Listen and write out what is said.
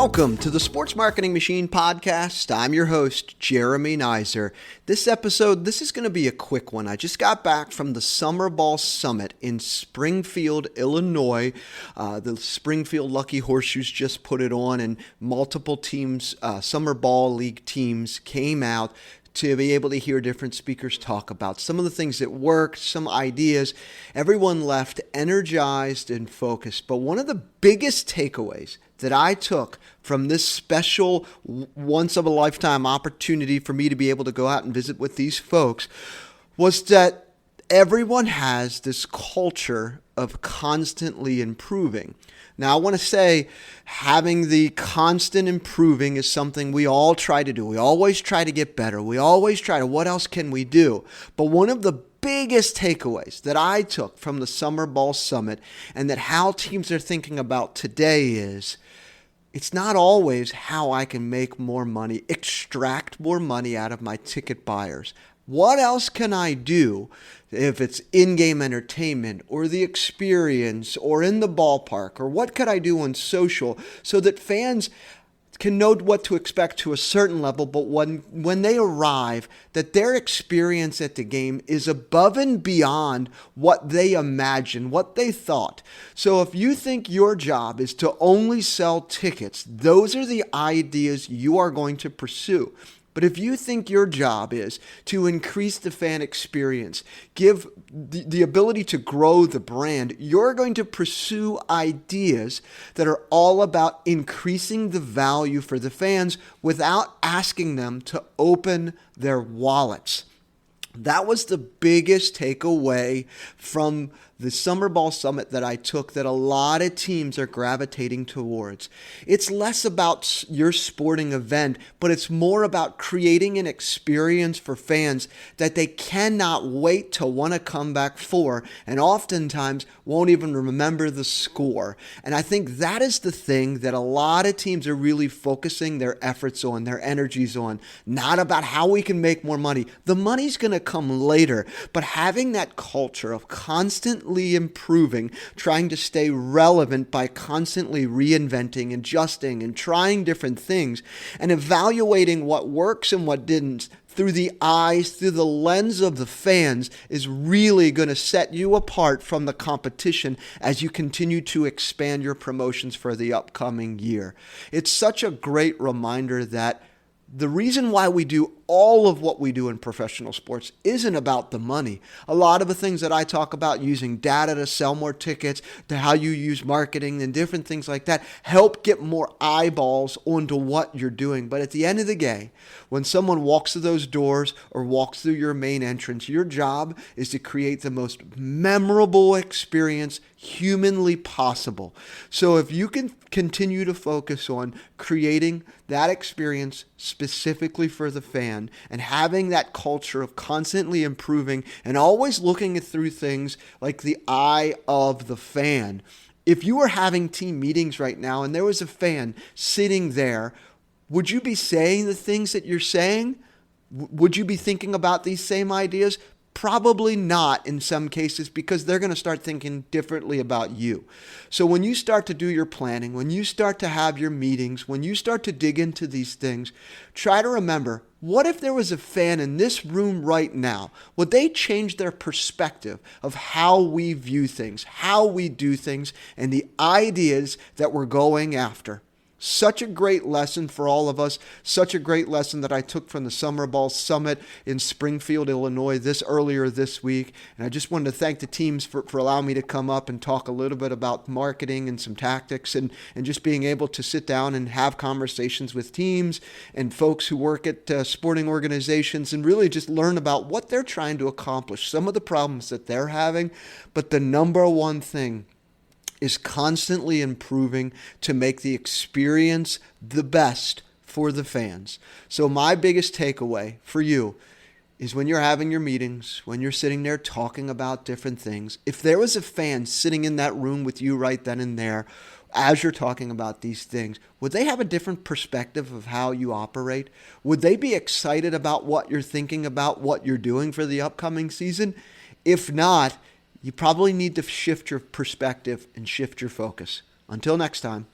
Welcome to the Sports Marketing Machine podcast. I'm your host, Jeremy Nizer. This is going to be a quick one. I just got back from the Summer Ball Summit in Springfield, Illinois. The Springfield Lucky Horseshoes just put it on, and multiple teams, Summer Ball League teams, came out to be able to hear different speakers talk about some of the things that worked, some ideas. Everyone left energized and focused. But one of the biggest takeaways that I took from this special once-of-a-lifetime opportunity for me to be able to go out and visit with these folks was that everyone has this culture of constantly improving. Now, I want to say having the constant improving is something we all try to do. We always try to get better. We always try to, what else can we do? But one of the biggest takeaways that I took from the Summer Ball Summit and that how teams are thinking about today is it's not always how I can make more money, extract more money out of my ticket buyers. What else can I do if it's in-game entertainment or the experience or in the ballpark, or what could I do on social so that fans can know what to expect to a certain level, but when they arrive, that their experience at the game is above and beyond what they imagined, what they thought. So if you think your job is to only sell tickets, those are the ideas you are going to pursue. But if you think your job is to increase the fan experience, give the ability to grow the brand, you're going to pursue ideas that are all about increasing the value for the fans without asking them to open their wallets. That was the biggest takeaway from the Summer Ball Summit that I took that a lot of teams are gravitating towards. It's less about your sporting event, but it's more about creating an experience for fans that they cannot wait to want to come back for, and oftentimes won't even remember the score. And I think that is the thing that a lot of teams are really focusing their efforts on, their energies on, not about how we can make more money. The money's going to come later, but having that culture of constantly improving, trying to stay relevant by constantly reinventing, adjusting, and trying different things, and evaluating what works and what didn't through the eyes, through the lens of the fans, is really going to set you apart from the competition as you continue to expand your promotions for the upcoming year. It's such a great reminder that the reason why we do all of what we do in professional sports isn't about the money. A lot of the things that I talk about, using data to sell more tickets, to how you use marketing and different things like that, help get more eyeballs onto what you're doing. But at the end of the day, when someone walks through those doors or walks through your main entrance, your job is to create the most memorable experience humanly possible. So if you can continue to focus on creating that experience specifically for the fan and having that culture of constantly improving and always looking through things like the eye of the fan. If you were having team meetings right now and there was a fan sitting there, would you be saying the things that you're saying? Would you be thinking about these same ideas? Probably not in some cases, because they're going to start thinking differently about you. So when you start to do your planning, when you start to have your meetings, when you start to dig into these things, try to remember, what if there was a fan in this room right now? Would they change their perspective of how we view things, how we do things, and the ideas that we're going after? Such a great lesson for all of us, such a great lesson that I took from the Summer Ball Summit in Springfield, Illinois earlier this week. And I just wanted to thank the teams for allowing me to come up and talk a little bit about marketing and some tactics, and just being able to sit down and have conversations with teams and folks who work at sporting organizations and really just learn about what they're trying to accomplish, some of the problems that they're having. But the number one thing is constantly improving to make the experience the best for the fans. So my biggest takeaway for you is when you're having your meetings, when you're sitting there talking about different things, if there was a fan sitting in that room with you right then and there as you're talking about these things, would they have a different perspective of how you operate? Would they be excited about what you're thinking about, what you're doing for the upcoming season? If not, you probably need to shift your perspective and shift your focus. Until next time.